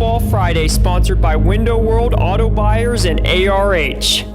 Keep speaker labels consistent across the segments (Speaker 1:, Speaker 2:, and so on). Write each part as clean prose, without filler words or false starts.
Speaker 1: Football Friday, sponsored by Window World Auto Buyers and ARH.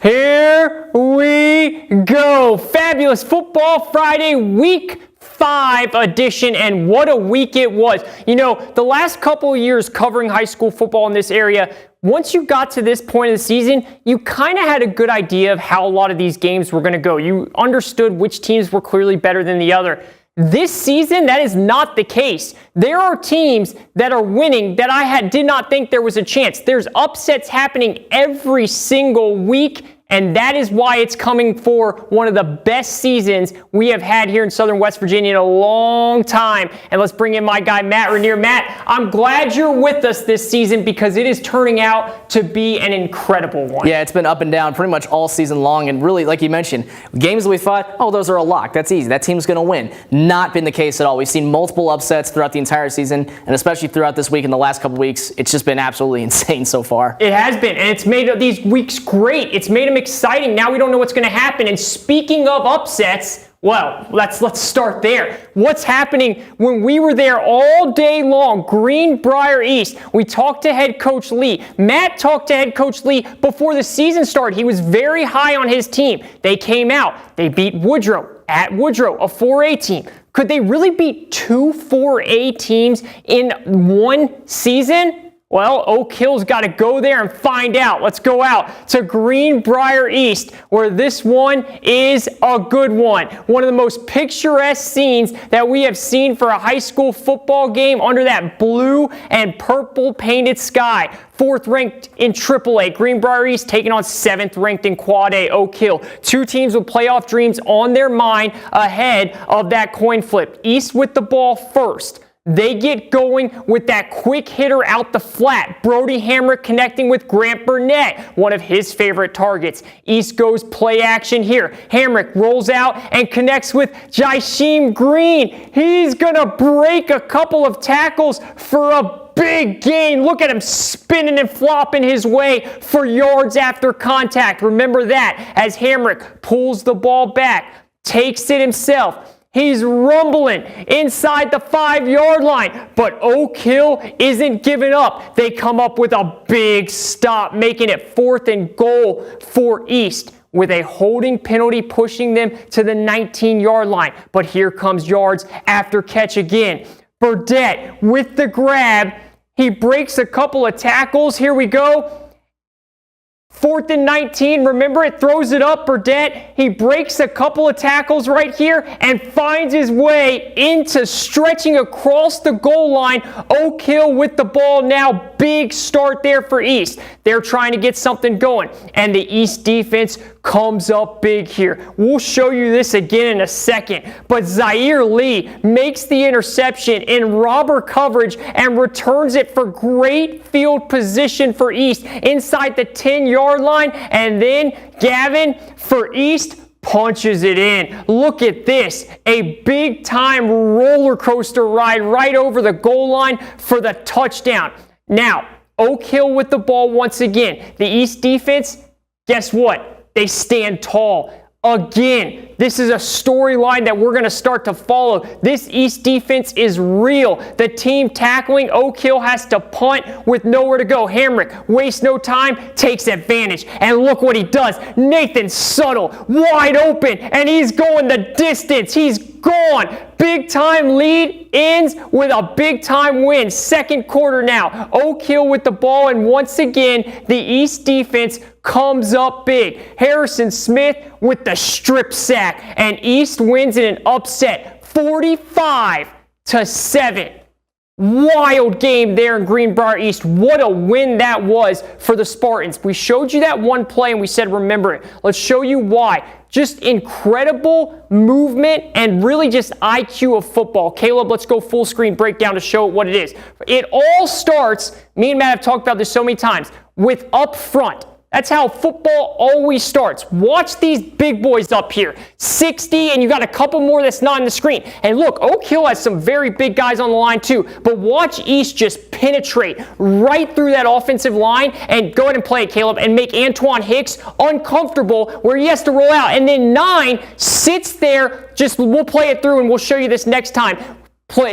Speaker 1: Here we go. Fabulous Football Friday Week 5 edition, and what a week it was. You know, the last couple of years covering high school football in this area, once you got to this point of the season, you kind of had a good idea of how a lot of these games were going to go. You understood which teams were clearly better than the other. This season, that is not the case. There are teams that are winning that I did not think there was a chance. There's upsets happening every single week, and that is why it's coming for one of the best seasons we have had here in Southern West Virginia in a long time. And let's bring in my guy, Matt Rainier. Matt, I'm glad you're with us this season because it is turning out to be an incredible one.
Speaker 2: Yeah, it's been up and down pretty much all season long. And really, like you mentioned, games that we thought, oh, those are a lock. That's easy. That team's going to win. Not been the case at all. We've seen multiple upsets throughout the entire season, and especially throughout this week and the last couple weeks. It's just been absolutely insane so far.
Speaker 1: It has been, and it's made these weeks great. It's made them exciting. Now we don't know what's going to happen. And speaking of upsets, well, let's start there. What's happening when we were there all day long, Greenbrier East? We talked to head coach Lee. Matt talked to head coach Lee before the season started. He was very high on his team. They came out. They beat Woodrow at Woodrow, a 4A team. Could they really beat two 4A teams in one season? Well, Oak Hill's got to go there and find out. Let's go out to Greenbrier East, where this one is a good one. One of the most picturesque scenes that we have seen for a high school football game under that blue and purple painted sky. 4th ranked in AAA, Greenbrier East taking on 7th ranked in Quad A, Oak Hill. Two teams with playoff dreams on their mind ahead of that coin flip. East with the ball first. They get going with that quick hitter out the flat. Brody Hamrick connecting with Grant Burnett, one of his favorite targets. East goes play action here. Hamrick rolls out and connects with Jaisheem Green. He's going to break a couple of tackles for a big gain. Look at him spinning and flopping his way for yards after contact. Remember that as Hamrick pulls the ball back, takes it himself. He's rumbling inside the 5-yard line, but Oak Hill isn't giving up. They come up with a big stop, making it 4th and goal for East, with a holding penalty pushing them to the 19-yard line. But here comes yards after catch again. Burdett with the grab. He breaks a couple of tackles. Here we go. 4th and 19, remember it, throws it up, Burdett. He breaks a couple of tackles right here and finds his way into stretching across the goal line. Oak Hill with the ball now. Big start there for East. They're trying to get something going, and the East defense comes up big here. We'll show you this again in a second, but Zaire Lee makes the interception in robber coverage and returns it for great field position for East inside the 10-yard line, and then Gavin for East punches it in. Look at this, a big-time roller coaster ride right over the goal line for the touchdown. Now, Oak Hill with the ball once again. The East defense, guess what? They stand tall. Again, this is a storyline that we're going to start to follow. This East defense is real. The team tackling, Oak Hill has to punt with nowhere to go. Hamrick wastes no time, takes advantage. And look what he does. Nathan Subtle, wide open, and he's going the distance. He's gone. Big time lead ends with a big time win. 2nd quarter now. Oak Hill with the ball, and once again, the East defense comes up big. Harrison Smith with the strip sack, and East wins in an upset, 45-7. Wild game there in Greenbrier East. What a win that was for the Spartans. We showed you that one play and we said remember it. Let's show you why. Just incredible movement and really just IQ of football. Caleb, let's go full screen breakdown to show what it is. It all starts, me and Matt have talked about this so many times, with up front. That's how football always starts. Watch these big boys up here. 60, and you got a couple more that's not on the screen. And look, Oak Hill has some very big guys on the line too. But watch East just penetrate right through that offensive line and go ahead and play it, Caleb, and make Antoine Hicks uncomfortable where he has to roll out. And then 9 sits there, we'll play it through and we'll show you this next time.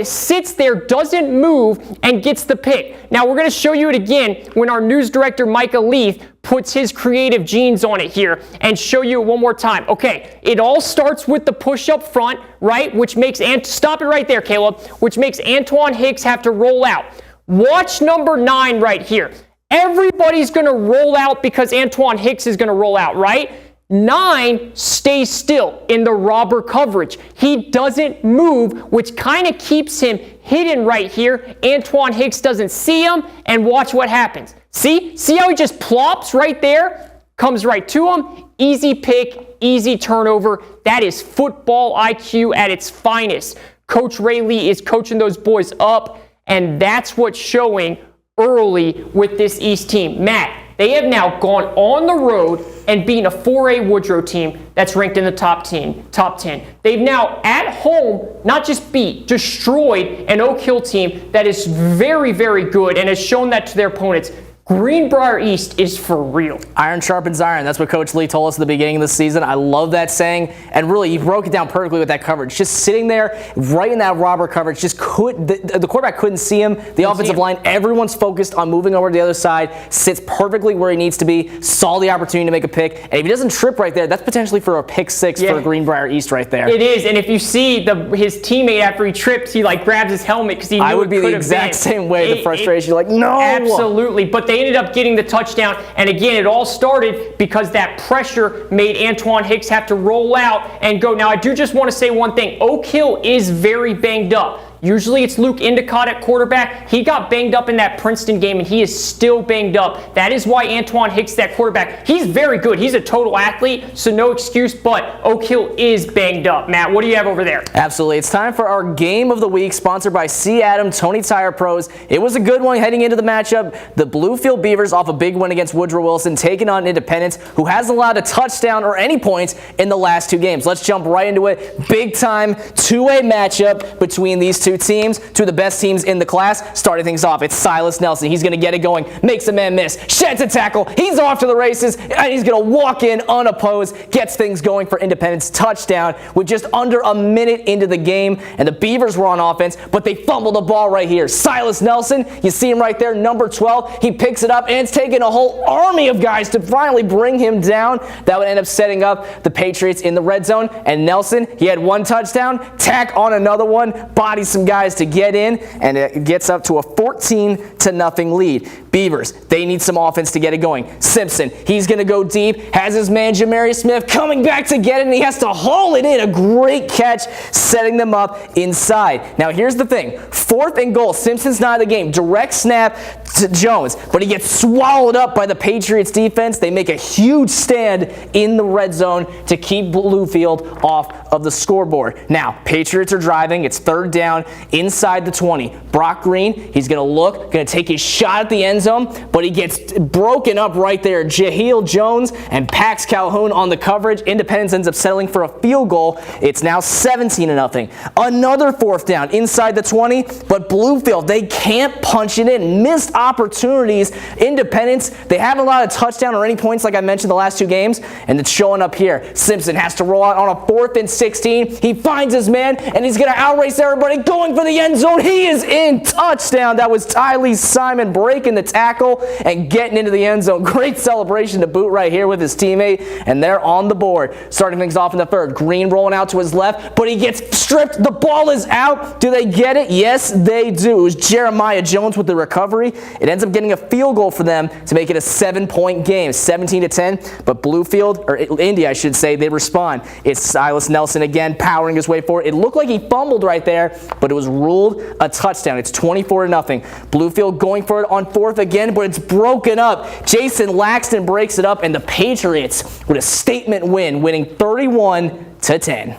Speaker 1: sits there, doesn't move, and gets the pick. Now, we're going to show you it again when our news director, Micah Leith, puts his creative genes on it here and show you it one more time. Okay, it all starts with the push up front, right, which makes, stop it right there, Caleb, which makes Antoine Hicks have to roll out. Watch number 9 right here. Everybody's going to roll out because Antoine Hicks is going to roll out, right? 9 stays still in the robber coverage. He doesn't move, which kind of keeps him hidden right here. Antoine Hicks doesn't see him, and watch what happens. See how he just plops right there? Comes right to him. Easy pick, easy turnover. That is football IQ at its finest. Coach Ray Lee is coaching those boys up, and that's what's showing early with this East team. Matt, they have now gone on the road and beaten a 4A Woodrow team that's ranked in the top 10. They've now, at home, not just destroyed an Oak Hill team that is very, very good and has shown that to their opponents. Greenbrier East is for real.
Speaker 2: Iron sharpens iron. That's what Coach Lee told us at the beginning of the season. I love that saying. And really, he broke it down perfectly with that coverage. Just sitting there, right in that robber coverage, just the quarterback couldn't see him. The offensive line, everyone's focused on moving over to the other side, sits perfectly where he needs to be, saw the opportunity to make a pick. And if he doesn't trip right there, that's potentially for a pick 6 for Greenbrier East right there.
Speaker 1: It is. And if you see his teammate after he trips, he grabs his helmet because he knew
Speaker 2: I would be the exact same way. The frustration, no.
Speaker 1: Absolutely. But they ended up getting the touchdown, and again, it all started because that pressure made Antoine Hicks have to roll out and go. Now, I do just want to say one thing. Oak Hill is very banged up. Usually it's Luke Endicott at quarterback. He got banged up in that Princeton game, and he is still banged up. That is why Antoine Hicks, that quarterback, he's very good. He's a total athlete, so no excuse, but Oak Hill is banged up. Matt, what do you have over there?
Speaker 2: Absolutely. It's time for our Game of the Week, sponsored by C. Adam Tony Tire Pros. It was a good one heading into the matchup. The Bluefield Beavers off a big win against Woodrow Wilson, taking on Independence, who hasn't allowed a touchdown or any points in the last 2 games. Let's jump right into it. Big time 2-way matchup between these two teams, two of the best teams in the class. Starting things off, it's Silas Nelson. He's going to get it going, makes a man miss, sheds a tackle, he's off to the races, and he's going to walk in unopposed, gets things going for Independence. Touchdown with just under a minute into the game, and the Beavers were on offense, but they fumbled the ball right here. Silas Nelson, you see him right there, number 12. He picks it up, and it's taken a whole army of guys to finally bring him down. That would end up setting up the Patriots in the red zone, and Nelson, he had 1 touchdown, tack on another one, bodies some guys to get in, and it gets up to a 14-0 lead. Beavers, they need some offense to get it going. Simpson, he's going to go deep, has his man Jamarius Smith coming back to get it, and he has to haul it in. A great catch, setting them up inside. Now, here's the thing. 4th and goal. Simpson's not in the game. Direct snap to Jones, but he gets swallowed up by the Patriots defense. They make a huge stand in the red zone to keep Bluefield off of the scoreboard. Now, Patriots are driving. It's 3rd down inside the 20. Brock Green, he's going to look, going to take his shot at the end zone, but he gets broken up right there. Jahiel Jones and Pax Calhoun on the coverage. Independence ends up settling for a field goal. It's now 17-0. Another 4th down inside the 20, but Bluefield, they can't punch it in. Missed opportunities. Independence, they haven't allowed a touchdown or any points like I mentioned the last 2 games, and it's showing up here. Simpson has to roll out on a 4th and 16. He finds his man, and he's going to outrace everybody, going for the end zone. He is in. Touchdown. That was Tylee Simon breaking the tackle and getting into the end zone. Great celebration to boot right here with his teammate, and they're on the board. Starting things off in the 3rd. Green rolling out to his left, but he gets stripped. The ball is out. Do they get it? Yes, they do. It was Jeremiah Jones with the recovery. It ends up getting a field goal for them to make it a 7-point game, 17-10. But Bluefield, or Indy, I should say, they respond. It's Silas Nelson again, powering his way forward. It looked like he fumbled right there, but it was ruled a touchdown. It's 24-0. Bluefield going for it on 4th again, but it's broken up. Jason Laxton breaks it up, and the Patriots with a statement win, winning 31-10.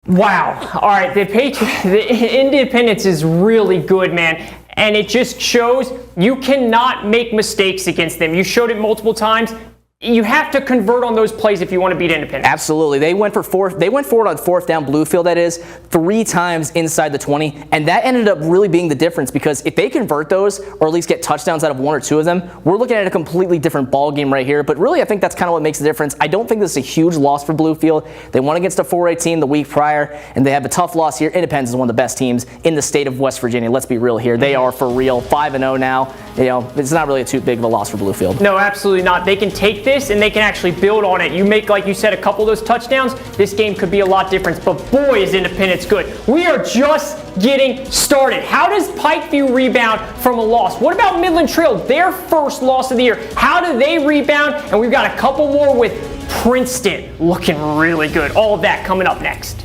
Speaker 1: Wow. All right, the Independence is really good, man. And it just shows you cannot make mistakes against them. You showed it multiple times. you have to convert on those plays if you want to beat Independence.
Speaker 2: Absolutely. They went forward on fourth down Bluefield, that is, 3 times inside the 20, and that ended up really being the difference, because if they convert those, or at least get touchdowns out of 1 or 2 of them, we're looking at a completely different ball game right here. But really, I think that's kind of what makes the difference. I don't think this is a huge loss for Bluefield. They won against a 4A team the week prior, and they have a tough loss here. Independence is one of the best teams in the state of West Virginia. Let's be real here. They are for real, 5-0 now. It's not really too big of a loss for Bluefield.
Speaker 1: No, absolutely not. They can take this and they can actually build on it. You make, like you said, a couple of those touchdowns, this game could be a lot different. But boy, is Independence good. We are just getting started. How does Pikeview rebound from a loss? What about Midland Trail, their first loss of the year? How do they rebound? And we've got a couple more with Princeton looking really good. All of that coming up next.